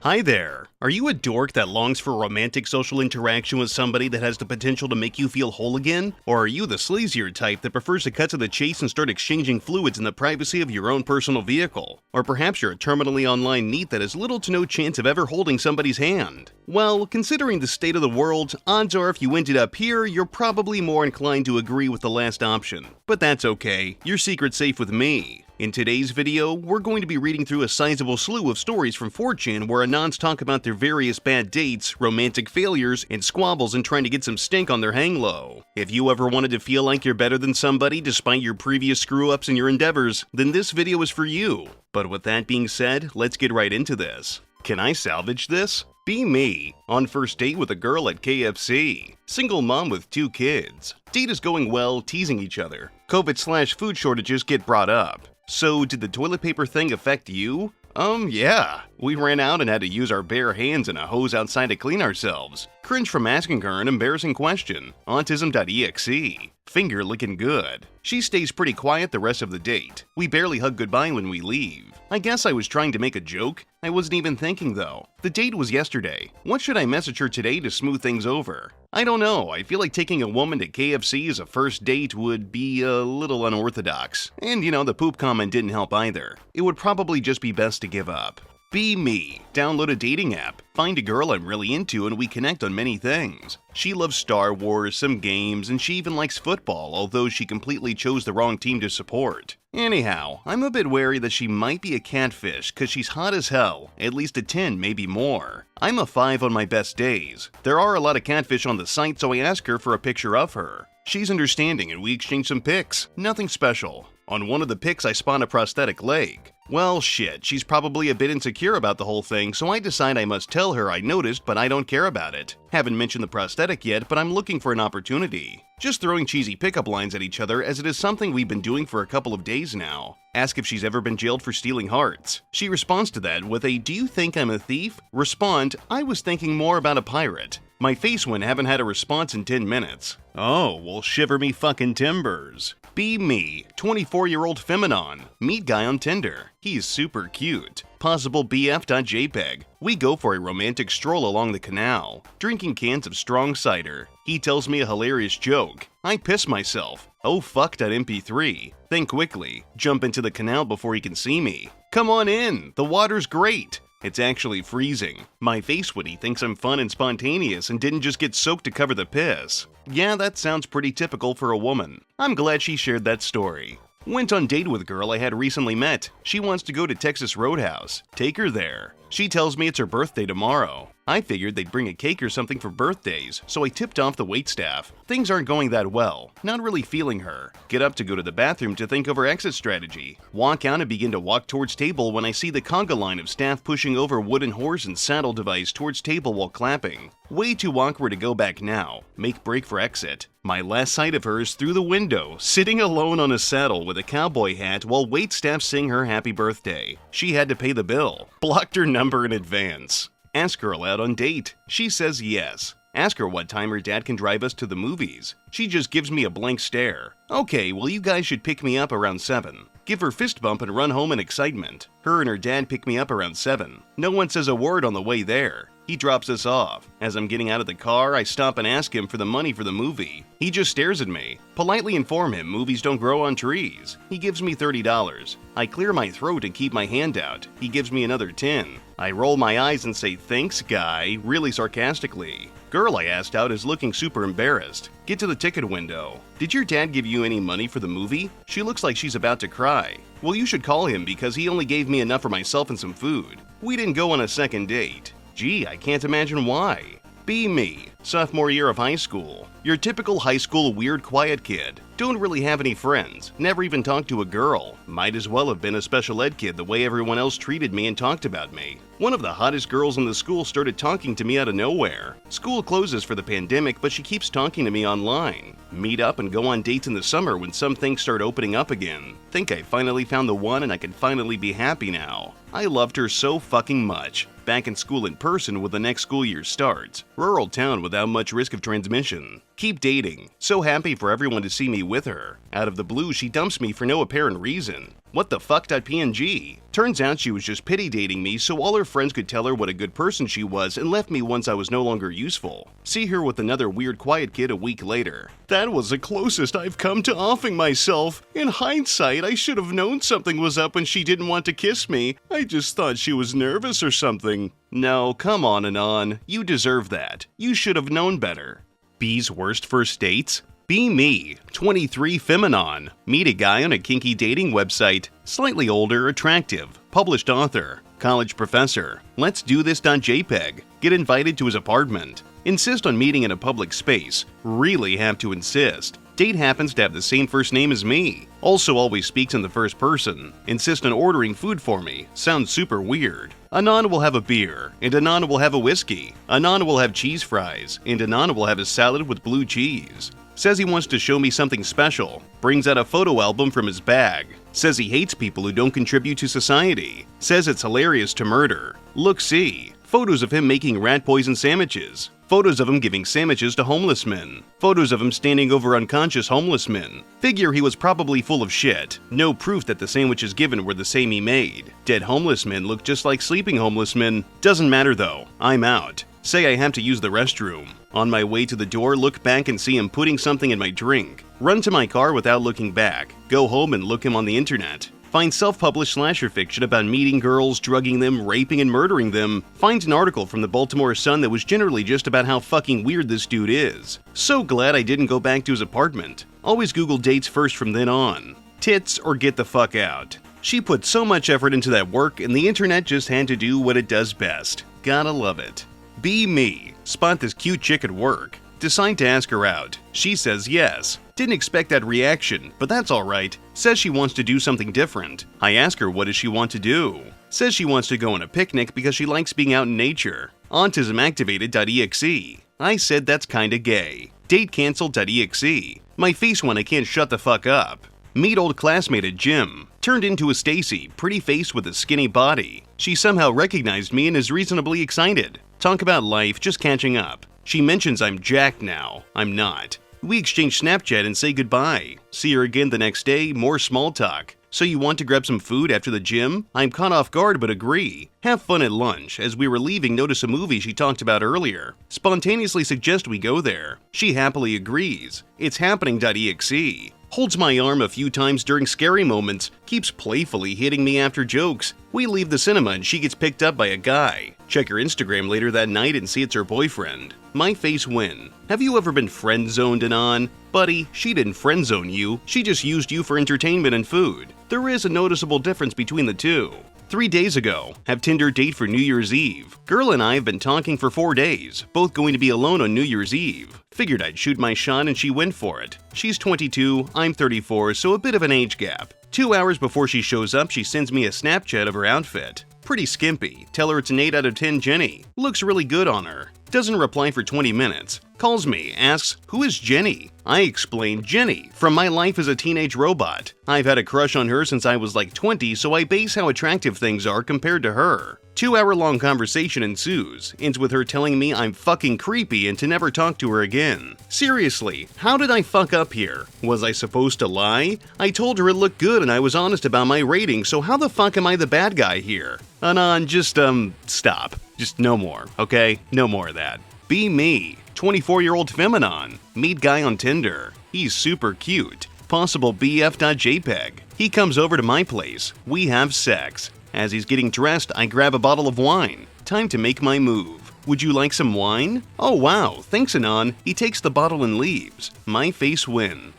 Hi there. Are you a dork that longs for romantic social interaction with somebody that has the potential to make you feel whole again? Or are you the sleazier type that prefers to cut to the chase and start exchanging fluids in the privacy of your own personal vehicle? Or perhaps you're a terminally online neat that has little to no chance of ever holding somebody's hand? Well, considering the state of the world, odds are if you ended up here, you're probably more inclined to agree with the last option. But that's okay, your secret's safe with me. In today's video, we're going to be reading through a sizable slew of stories from 4chan where anons talk about their various bad dates, romantic failures, and squabbles and trying to get some stink on their hang low. If you ever wanted to feel like you're better than somebody despite your previous screw-ups in your endeavors, then this video is for you. But with that being said, let's get right into this. Can I salvage this? Be me. On first date with a girl at KFC. Single mom with 2 kids. Date is going well, teasing each other. COVID/food shortages get brought up. So, did the toilet paper thing affect you? Yeah. We ran out and had to use our bare hands and a hose outside to clean ourselves. Cringe from asking her an embarrassing question. Autism.exe. Finger looking good. She stays pretty quiet the rest of the date. We barely hug goodbye when we leave. I guess I was trying to make a joke. I wasn't even thinking though. The date was yesterday. What should I message her today to smooth things over? I don't know. I feel like taking a woman to KFC as a first date would be a little unorthodox. And the poop comment didn't help either. It would probably just be best to give up. Be me. Download a dating app. Find a girl I'm really into and we connect on many things. She loves Star Wars, some games, and she even likes football, although she completely chose the wrong team to support. Anyhow, I'm a bit wary that she might be a catfish cause she's hot as hell, at least a 10, maybe more. I'm a 5 on my best days. There are a lot of catfish on the site, so I ask her for a picture of her. She's understanding and we exchange some pics. Nothing special. On one of the pics I spawn a prosthetic leg. Well, shit, she's probably a bit insecure about the whole thing, so I decide I must tell her I noticed, but I don't care about it. Haven't mentioned the prosthetic yet, but I'm looking for an opportunity. Just throwing cheesy pickup lines at each other as it is something we've been doing for a couple of days now. Ask if she's ever been jailed for stealing hearts. She responds to that with a "Do you think I'm a thief?" Respond, "I was thinking more about a pirate." My face went haven't had a response in 10 minutes. Oh, well shiver me fucking timbers. Be me, 24-year-old Feminon, meet guy on Tinder. He's super cute. Possible BF.jpg. We go for a romantic stroll along the canal, drinking cans of strong cider. He tells me a hilarious joke. I piss myself. Oh fuck.mp3. Think quickly. Jump into the canal before he can see me. Come on in, the water's great. It's actually freezing. My face when he thinks I'm fun and spontaneous and didn't just get soaked to cover the piss. Yeah, that sounds pretty typical for a woman. I'm glad she shared that story. Went on date with a girl I had recently met. She wants to go to Texas Roadhouse. Take her there. She tells me it's her birthday tomorrow. I figured they'd bring a cake or something for birthdays, so I tipped off the waitstaff. Things aren't going that well. Not really feeling her. Get up to go to the bathroom to think over exit strategy. Walk out and begin to walk towards table when I see the conga line of staff pushing over wooden horse and saddle device towards table while clapping. Way too awkward to go back now. Make break for exit. My last sight of her is through the window, sitting alone on a saddle with a cowboy hat while waitstaff sing her happy birthday. She had to pay the bill. Blocked her number in advance. Ask girl out on date. She says yes. Ask her what time her dad can drive us to the movies. She just gives me a blank stare. Okay, well you guys should pick me up around 7. Give her fist bump and run home in excitement. Her and her dad pick me up around 7. No one says a word on the way there. He drops us off. As I'm getting out of the car, I stop and ask him for the money for the movie. He just stares at me. Politely inform him movies don't grow on trees. He gives me $30. I clear my throat and keep my hand out. He gives me another 10. I roll my eyes and say thanks, guy, really sarcastically. Girl I asked out is looking super embarrassed. Get to the ticket window. Did your dad give you any money for the movie? She looks like she's about to cry. Well, you should call him because he only gave me enough for myself and some food. We didn't go on a second date. Gee, I can't imagine why. Be me, sophomore year of high school. Your typical high school weird quiet kid. Don't really have any friends, never even talked to a girl. Might as well have been a special ed kid the way everyone else treated me and talked about me. One of the hottest girls in the school started talking to me out of nowhere. School closes for the pandemic, but she keeps talking to me online. Meet up and go on dates in the summer when some things start opening up again. Think I finally found the one and I can finally be happy now. I loved her so fucking much. Back in school in person when the next school year starts. Rural town without much risk of transmission. Keep dating. So happy for everyone to see me with her. Out of the blue, she dumps me for no apparent reason. What the fuck.png? Turns out she was just pity dating me so all her friends could tell her what a good person she was and left me once I was no longer useful. See her with another weird quiet kid a week later. That was the closest I've come to offing myself. In hindsight, I should have known something was up when she didn't want to kiss me. I just thought she was nervous or something. No, come on, Anon. You deserve that. You should have known better. B's worst first dates? Be me, 23 Feminon. Meet a guy on a kinky dating website. Slightly older, attractive, published author, college professor. Let's do this.jpg. Get invited to his apartment. Insist on meeting in a public space. Really have to insist. Date happens to have the same first name as me. Also always speaks in the first person. Insist on ordering food for me. Sounds super weird. Anon will have a beer, and Anon will have a whiskey. Anon will have cheese fries, and Anon will have a salad with blue cheese. Says he wants to show me something special. Brings out a photo album from his bag. Says he hates people who don't contribute to society. Says it's hilarious to murder. Look-see. Photos of him making rat poison sandwiches. Photos of him giving sandwiches to homeless men. Photos of him standing over unconscious homeless men. Figure he was probably full of shit. No proof that the sandwiches given were the same he made. Dead homeless men look just like sleeping homeless men. Doesn't matter though. I'm out. Say I have to use the restroom. On my way to the door, look back and see him putting something in my drink. Run to my car without looking back. Go home and look him on the internet. Find self-published slasher fiction about meeting girls, drugging them, raping and murdering them. Find an article from the Baltimore Sun that was generally just about how fucking weird this dude is. So glad I didn't go back to his apartment. Always Google dates first from then on. Tits or get the fuck out. She put so much effort into that work and the internet just had to do what it does best. Gotta love it. Be me. Spot this cute chick at work. Decide to ask her out. She says yes. Didn't expect that reaction, but that's alright. Says she wants to do something different. I ask her what does she want to do. Says she wants to go on a picnic because she likes being out in nature. Autismactivated.exe. I said that's kinda gay. Date canceled.exe. My face when I can't shut the fuck up. Meet old classmate at gym. Turned into a Stacy, pretty face with a skinny body. She somehow recognized me and is reasonably excited. Talk about life, just catching up. She mentions I'm jacked now. I'm not. We exchange Snapchat and say goodbye. See her again the next day, more small talk. So you want to grab some food after the gym? I'm caught off guard but agree. Have fun at lunch. As we were leaving, notice a movie she talked about earlier. Spontaneously suggest we go there. She happily agrees. It's happening.exe. Holds my arm a few times during scary moments. Keeps playfully hitting me after jokes. We leave the cinema and she gets picked up by a guy. Check her Instagram later that night and see it's her boyfriend. My face win. Have you ever been friend-zoned Anon? Buddy, she didn't friend-zone you. She just used you for entertainment and food. There is a noticeable difference between the two. 3 days ago, have Tinder date for New Year's Eve. Girl and I have been talking for 4 days, both going to be alone on New Year's Eve. Figured I'd shoot my shot and she went for it. She's 22, I'm 34, so a bit of an age gap. 2 hours before she shows up, she sends me a Snapchat of her outfit. Pretty skimpy. Tell her it's an 8 out of 10 Jenny. Looks really good on her. Doesn't reply for 20 minutes. Calls me, asks, who is Jenny? I explain Jenny, from My Life as a Teenage Robot. I've had a crush on her since I was like 20, so I base how attractive things are compared to her. 2-hour-long conversation ensues, ends with her telling me I'm fucking creepy and to never talk to her again. Seriously, how did I fuck up here? Was I supposed to lie? I told her it looked good and I was honest about my rating, so how the fuck am I the bad guy here? Anon, just, stop. Just no more, okay? No more of that. Be me. 24-year-old Feminon. Meet guy on Tinder. He's super cute. Possible BF.jpg. He comes over to my place. We have sex. As he's getting dressed, I grab a bottle of wine. Time to make my move. Would you like some wine? Oh wow, thanks Anon. He takes the bottle and leaves. My face win.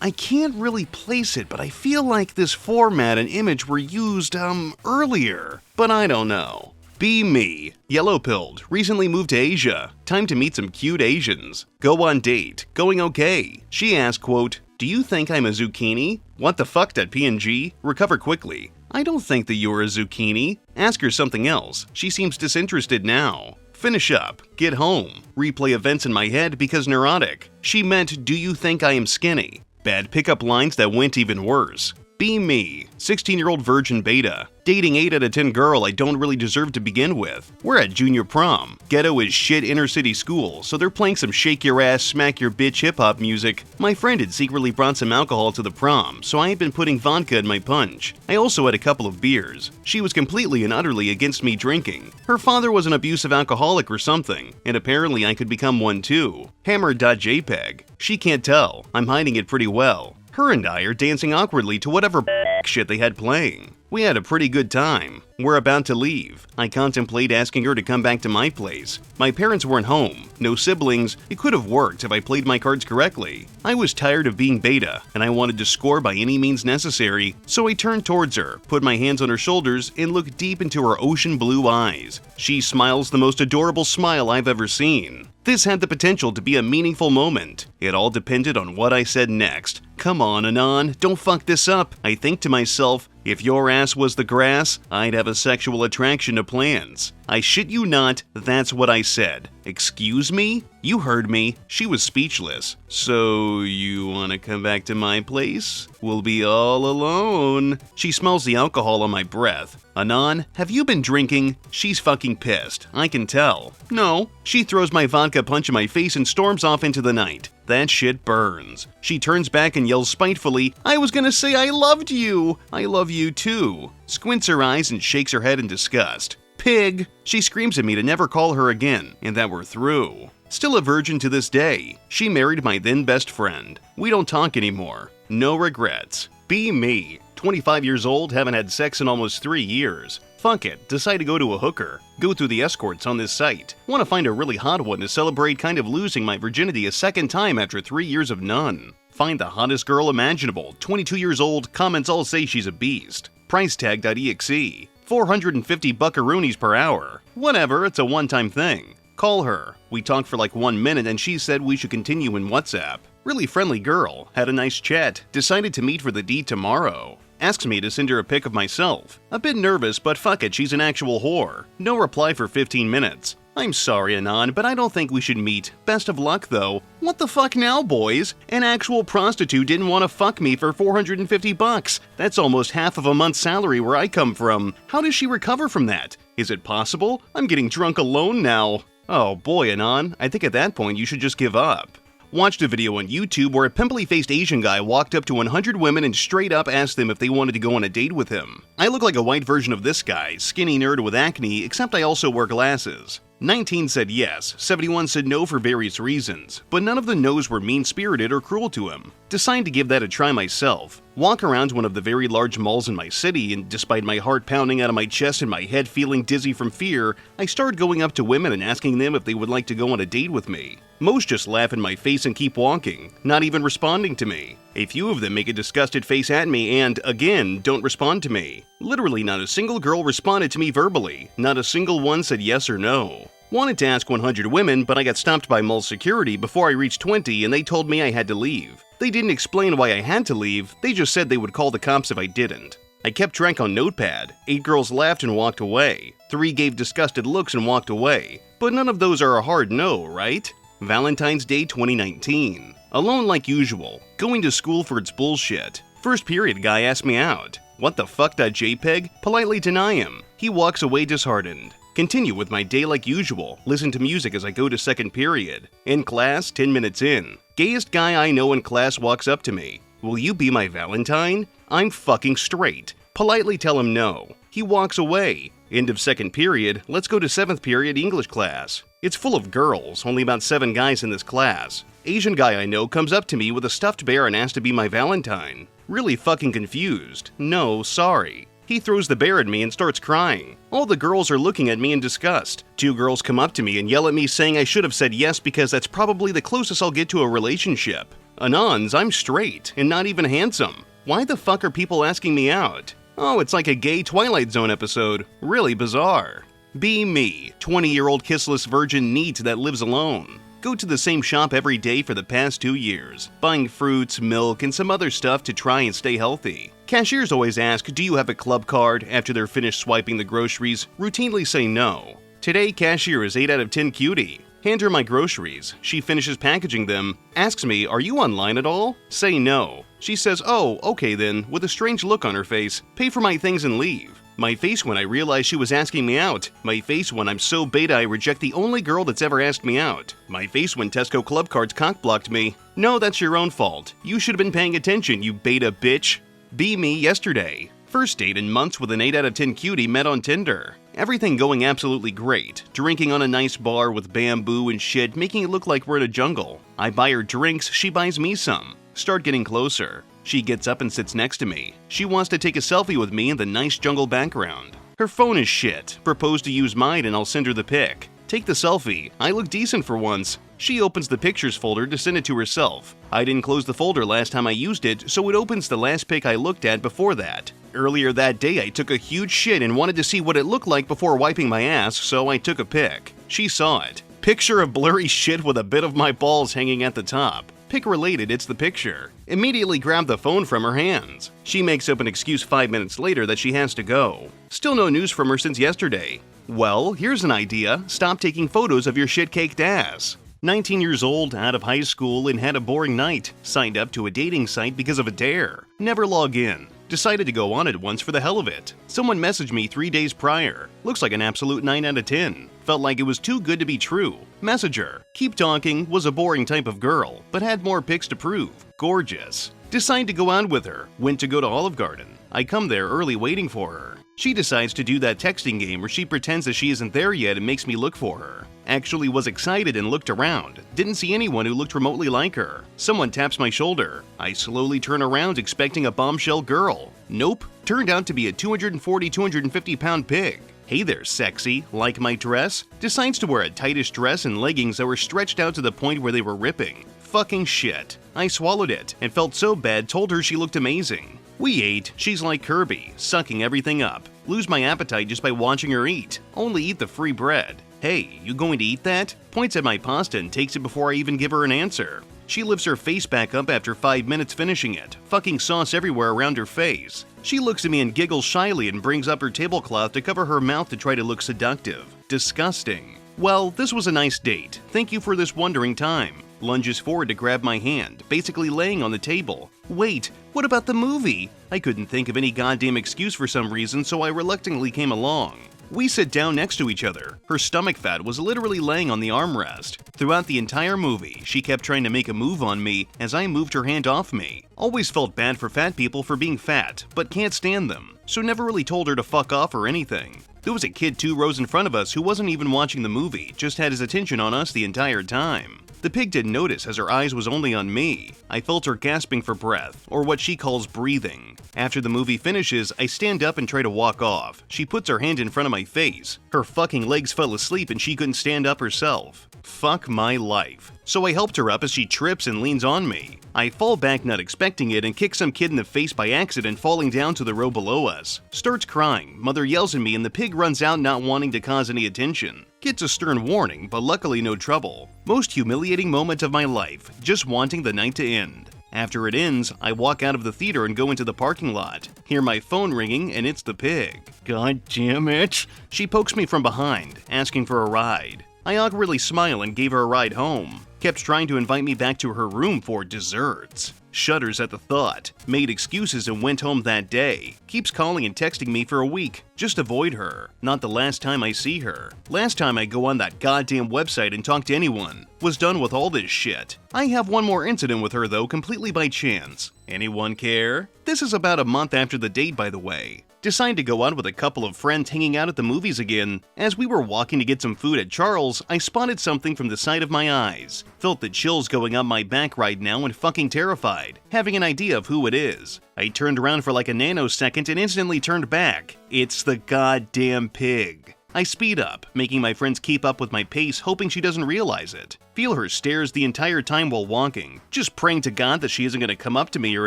I can't really place it, but I feel like this format and image were used, earlier. But I don't know. Be me. Yellow-pilled. Recently moved to Asia. Time to meet some cute Asians. Go on date. Going okay. She asked, quote, do you think I'm a zucchini? What the fuck.png? Recover quickly. I don't think that you're a zucchini. Ask her something else. She seems disinterested now. Finish up. Get home. Replay events in my head because neurotic. She meant, do you think I am skinny? Bad pickup lines that went even worse. Be me, 16-year-old virgin beta. Dating 8 out of 10 girl I don't really deserve to begin with. We're at junior prom. Ghetto is shit inner city school, so they're playing some shake your ass, smack your bitch hip-hop music. My friend had secretly brought some alcohol to the prom, so I ain't been putting vodka in my punch. I also had a couple of beers. She was completely and utterly against me drinking. Her father was an abusive alcoholic or something, and apparently I could become one too. Hammer.jpg. She can't tell. I'm hiding it pretty well. Her and I are dancing awkwardly to whatever shit they had playing. We had a pretty good time. We're about to leave. I contemplate asking her to come back to my place. My parents weren't home. No siblings. It could have worked if I played my cards correctly. I was tired of being beta, and I wanted to score by any means necessary, so I turned towards her, put my hands on her shoulders, and looked deep into her ocean blue eyes. She smiles the most adorable smile I've ever seen. This had the potential to be a meaningful moment. It all depended on what I said next. Come on, Anon, don't fuck this up. I think to myself, if your ass was the grass, I'd have a sexual attraction to plants. I shit you not, that's what I said. Excuse me? You heard me. She was speechless. So, you wanna come back to my place? We'll be all alone. She smells the alcohol on my breath. Anon, have you been drinking? She's fucking pissed. I can tell. No. She throws my vodka punch in my face and storms off into the night. That shit burns. She turns back and yells spitefully, I was gonna say I loved you. I love you too. Squints her eyes and shakes her head in disgust. Pig! She screams at me to never call her again, and that we're through. Still a virgin to this day. She married my then best friend. We don't talk anymore. No regrets. Be me. 25 years old, haven't had sex in almost 3 years. Fuck it, decide to go to a hooker. Go through the escorts on this site. Want to find a really hot one to celebrate kind of losing my virginity a second time after 3 years of none. Find the hottest girl imaginable, 22 years old, comments all say she's a beast. Price tag.exe. 450 buckaroonies per hour. Whatever, it's a one-time thing. Call her. We talked for like 1 minute and she said we should continue in WhatsApp. Really friendly girl, had a nice chat, decided to meet for the D tomorrow. Asks me to send her a pic of myself. A bit nervous, but fuck it, she's an actual whore. No reply for 15 minutes. I'm sorry, Anon, but I don't think we should meet. Best of luck, though. What the fuck now, boys? An actual prostitute didn't want to fuck me for 450 bucks. That's almost half of a month's salary where I come from. How does she recover from that? Is it possible? I'm getting drunk alone now. Oh boy, Anon, I think at that point you should just give up. Watched a video on YouTube where a pimply-faced Asian guy walked up to 100 women and straight up asked them if they wanted to go on a date with him. I look like a white version of this guy, skinny nerd with acne, except I also wear glasses. 19 said yes, 71 said no for various reasons, but none of the no's were mean-spirited or cruel to him. Decided to give that a try myself. Walk around one of the very large malls in my city, and despite my heart pounding out of my chest and my head feeling dizzy from fear, I started going up to women and asking them if they would like to go on a date with me. Most just laugh in my face and keep walking, not even responding to me. A few of them make a disgusted face at me and, again, don't respond to me. Literally not a single girl responded to me verbally. Not a single one said yes or no. Wanted to ask 100 women, but I got stopped by mall security before I reached 20 and they told me I had to leave. They didn't explain why I had to leave, they just said they would call the cops if I didn't. I kept track on Notepad. 8 girls laughed and walked away. 3 gave disgusted looks and walked away. But none of those are a hard no, right? Valentine's Day 2019. Alone like usual. Going to school for its bullshit. First period guy asked me out. What the fuck.jpg? Politely deny him. He walks away disheartened. Continue with my day like usual. Listen to music as I go to second period. In class, 10 minutes in. Gayest guy I know in class walks up to me. Will you be my Valentine? I'm fucking straight. Politely tell him no. He walks away. End of second period, let's go to 7th period English class. It's full of girls, only about 7 guys in this class. Asian guy I know comes up to me with a stuffed bear and asks to be my Valentine. Really fucking confused. No, sorry. He throws the bear at me and starts crying. All the girls are looking at me in disgust. 2 girls come up to me and yell at me saying I should have said yes because that's probably the closest I'll get to a relationship. Anons, I'm straight and not even handsome. Why the fuck are people asking me out? Oh, it's like a gay Twilight Zone episode. Really bizarre. Be me, 20-year-old kissless virgin neat that lives alone. Go to the same shop every day for the past 2 years, buying fruits, milk, and some other stuff to try and stay healthy. Cashiers always ask, do you have a club card? After they're finished swiping the groceries, routinely say no. Today, cashier is 8 out of 10 cutie. Hand her my groceries. She finishes packaging them, asks me, "Are you online at all?" Say no. She says, "Oh, okay then," with a strange look on her face. Pay for my things and leave. My face when I realize she was asking me out. My face when I'm so beta I reject the only girl that's ever asked me out. My face when Tesco Club Cards cock-blocked me. No, that's your own fault. You should have been paying attention, you beta bitch. Be me yesterday. First date in months with an 8 out of 10 cutie met on Tinder. Everything going absolutely great. Drinking on a nice bar with bamboo and shit, making it look like we're in a jungle. I buy her drinks, she buys me some. Start getting closer. She gets up and sits next to me. She wants to take a selfie with me in the nice jungle background. Her phone is shit. Propose to use mine and I'll send her the pic. Take the selfie. I look decent for once. She opens the pictures folder to send it to herself. I didn't close the folder last time I used it, so it opens the last pic I looked at before that. Earlier that day I took a huge shit and wanted to see what it looked like before wiping my ass, so I took a pic. She saw it. Picture of blurry shit with a bit of my balls hanging at the top. Pic related, it's the picture. Immediately grabbed the phone from her hands. She makes up an excuse 5 minutes later that she has to go. Still no news from her since yesterday. Well, here's an idea. Stop taking photos of your shit-caked ass. 19 years old, out of high school, and had a boring night. Signed up to a dating site because of a dare. Never log in. Decided to go on it once for the hell of it. Someone messaged me 3 days prior. Looks like an absolute 9 out of 10. Felt like it was too good to be true. Messenger. Keep talking. Was a boring type of girl, but had more pics to prove. Gorgeous. Decide to go out with her. Went to go to Olive Garden. I come there early waiting for her. She decides to do that texting game where she pretends that she isn't there yet and makes me look for her. Actually was excited and looked around. Didn't see anyone who looked remotely like her. Someone taps my shoulder. I slowly turn around expecting a bombshell girl. Nope. Turned out to be a 240, 250 pound pig. Hey there, sexy. Like my dress? Decides to wear a tightish dress and leggings that were stretched out to the point where they were ripping. Fucking shit. I swallowed it and felt so bad, told her she looked amazing. We ate. She's like Kirby, sucking everything up. Lose my appetite just by watching her eat. Only eat the free bread. Hey, you going to eat that? Points at my pasta and takes it before I even give her an answer. She lifts her face back up after 5 minutes finishing it. Fucking sauce everywhere around her face. She looks at me and giggles shyly and brings up her tablecloth to cover her mouth to try to look seductive. Disgusting. Well, this was a nice date. Thank you for this wondering time. Lunges forward to grab my hand, basically laying on the table. Wait, what about the movie? I couldn't think of any goddamn excuse for some reason, so I reluctantly came along. We sit down next to each other. Her stomach fat was literally laying on the armrest. Throughout the entire movie, she kept trying to make a move on me as I moved her hand off me. Always felt bad for fat people for being fat, but can't stand them, so never really told her to fuck off or anything. There was a kid 2 rows in front of us who wasn't even watching the movie, just had his attention on us the entire time. The pig didn't notice as her eyes was only on me. I felt her gasping for breath, or what she calls breathing. After the movie finishes, I stand up and try to walk off. She puts her hand in front of my face. Her fucking legs fell asleep and she couldn't stand up herself. Fuck my life. So I helped her up as she trips and leans on me. I fall back not expecting it and kick some kid in the face by accident falling down to the row below us. Starts crying, mother yells at me and the pig runs out not wanting to cause any attention. Gets a stern warning, but luckily no trouble. Most humiliating moment of my life, just wanting the night to end. After it ends, I walk out of the theater and go into the parking lot. Hear my phone ringing and it's the pig. God damn it. She pokes me from behind, asking for a ride. I awkwardly smile and gave her a ride home. Kept trying to invite me back to her room for desserts. Shudders at the thought. Made excuses and went home that day. Keeps calling and texting me for a week. Just avoid her. Not the last time I see her. Last time I go on that goddamn website and talk to anyone. Was done with all this shit. I have one more incident with her though, completely by chance. Anyone care? This is about a month after the date, by the way. Decided to go out with a couple of friends hanging out at the movies again. As we were walking to get some food at Charles, I spotted something from the side of my eyes. Felt the chills going up my back right now and fucking terrified, having an idea of who it is. I turned around for like a nanosecond and instantly turned back. It's the goddamn pig. I speed up, making my friends keep up with my pace, hoping she doesn't realize it. Feel her stares the entire time while walking, just praying to God that she isn't going to come up to me or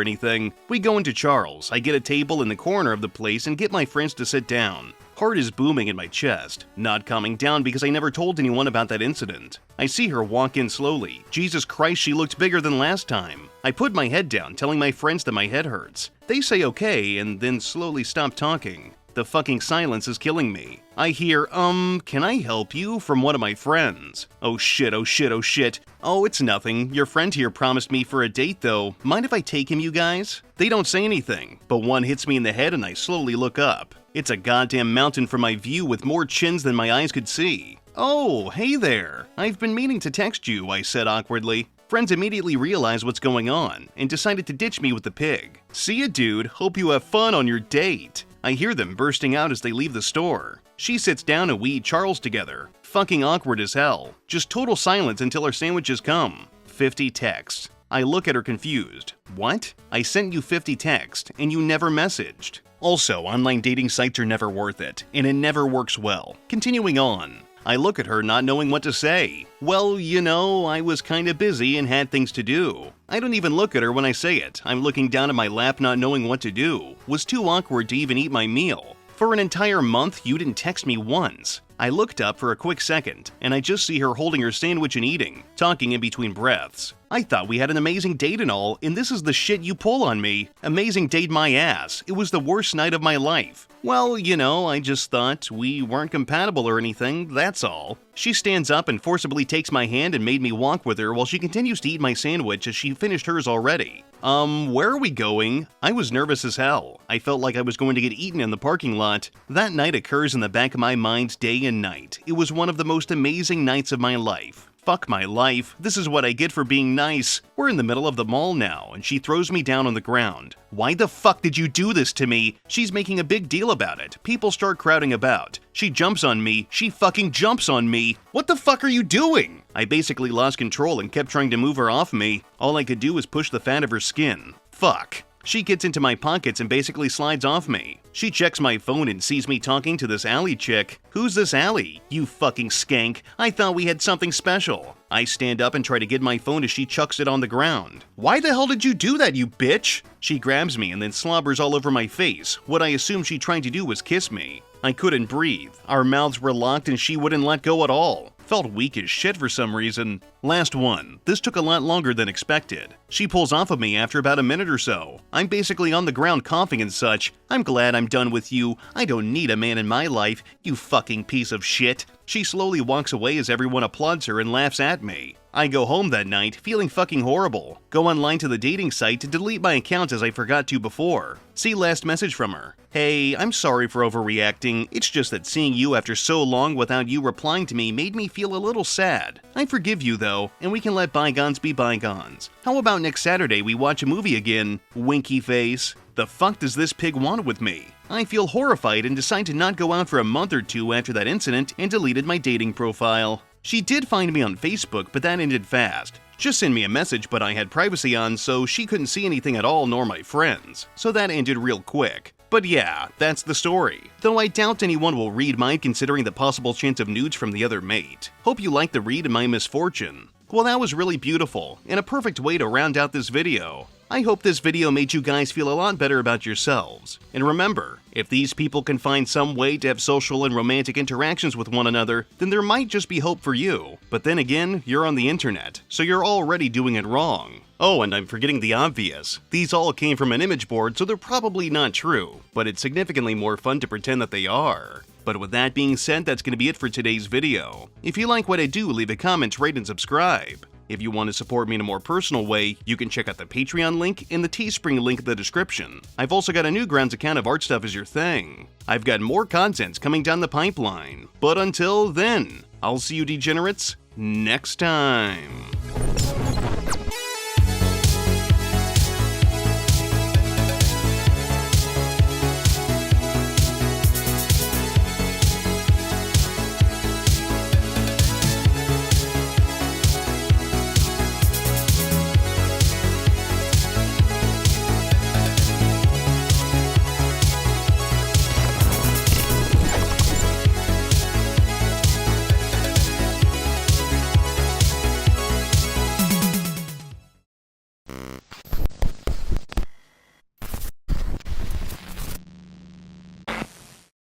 anything. We go into Charles, I get a table in the corner of the place and get my friends to sit down. Heart is booming in my chest, not calming down because I never told anyone about that incident. I see her walk in slowly. Jesus Christ, she looked bigger than last time. I put my head down, telling my friends that my head hurts. They say okay, and then slowly stop talking. The fucking silence is killing me. I hear, can I help you, from one of my friends. Oh shit, oh shit, oh shit. Oh, it's nothing. Your friend here promised me for a date though. Mind if I take him, you guys? They don't say anything, but one hits me in the head and I slowly look up. It's a goddamn mountain from my view with more chins than my eyes could see. Oh, hey there. I've been meaning to text you, I said awkwardly. Friends immediately realized what's going on and decided to ditch me with the pig. See ya, dude. Hope you have fun on your date. I hear them bursting out as they leave the store. She sits down and we eat Charles together. Fucking awkward as hell. Just total silence until our sandwiches come. 50 texts. I look at her confused. What? I sent you 50 texts and you never messaged. Also, online dating sites are never worth it, and it never works well. Continuing on. I look at her not knowing what to say. Well, you know, I was kinda busy and had things to do. I don't even look at her when I say it. I'm looking down at my lap not knowing what to do. Was too awkward to even eat my meal. For an entire month, you didn't text me once. I looked up for a quick second, and I just see her holding her sandwich and eating, talking in between breaths. I thought we had an amazing date and all, and this is the shit you pull on me. Amazing date my ass. It was the worst night of my life. Well, you know, I just thought we weren't compatible or anything, that's all. She stands up and forcibly takes my hand and made me walk with her while she continues to eat my sandwich as she finished hers already. Where are we going? I was nervous as hell. I felt like I was going to get eaten in the parking lot. That night occurs in the back of my mind day and night. It was one of the most amazing nights of my life. Fuck my life. This is what I get for being nice. We're in the middle of the mall now, and she throws me down on the ground. Why the fuck did you do this to me? She's making a big deal about it. People start crowding about. She jumps on me. She fucking jumps on me. What the fuck are you doing? I basically lost control and kept trying to move her off me. All I could do was push the fat of her skin. Fuck. She gets into my pockets and basically slides off me. She checks my phone and sees me talking to this Allie chick. Who's this Allie? You fucking skank. I thought we had something special. I stand up and try to get my phone as she chucks it on the ground. Why the hell did you do that, you bitch? She grabs me and then slobbers all over my face. What I assumed she tried to do was kiss me. I couldn't breathe. Our mouths were locked and she wouldn't let go at all. Felt weak as shit for some reason. Last one. This took a lot longer than expected. She pulls off of me after about a minute or so. I'm basically on the ground coughing and such. I'm glad I'm done with you. I don't need a man in my life, you fucking piece of shit. She slowly walks away as everyone applauds her and laughs at me. I go home that night feeling fucking horrible. Go online to the dating site to delete my account as I forgot to before. See last message from her. Hey, I'm sorry for overreacting. It's just that seeing you after so long without you replying to me made me feel a little sad. I forgive you though, and we can let bygones be bygones. How about next Saturday we watch a movie again? Winky face. The fuck does this pig want with me? I feel horrified and decide to not go out for a month or two after that incident and deleted my dating profile. She did find me on Facebook, but that ended fast. Just send me a message, but I had privacy on, so she couldn't see anything at all nor my friends. So that ended real quick. But yeah, that's the story. Though I doubt anyone will read mine considering the possible chance of nudes from the other mate. Hope you liked the read of my misfortune. Well, that was really beautiful, and a perfect way to round out this video. I hope this video made you guys feel a lot better about yourselves. And remember, if these people can find some way to have social and romantic interactions with one another, then there might just be hope for you. But then again, you're on the internet, so you're already doing it wrong. Oh, and I'm forgetting the obvious. These all came from an image board, so they're probably not true, but it's significantly more fun to pretend that they are. But with that being said, that's going to be it for today's video. If you like what I do, leave a comment, rate, and subscribe. If you want to support me in a more personal way, you can check out the Patreon link and the Teespring link in the description. I've also got a Newgrounds account if art stuff is your thing. I've got more contents coming down the pipeline. But until then, I'll see you degenerates next time.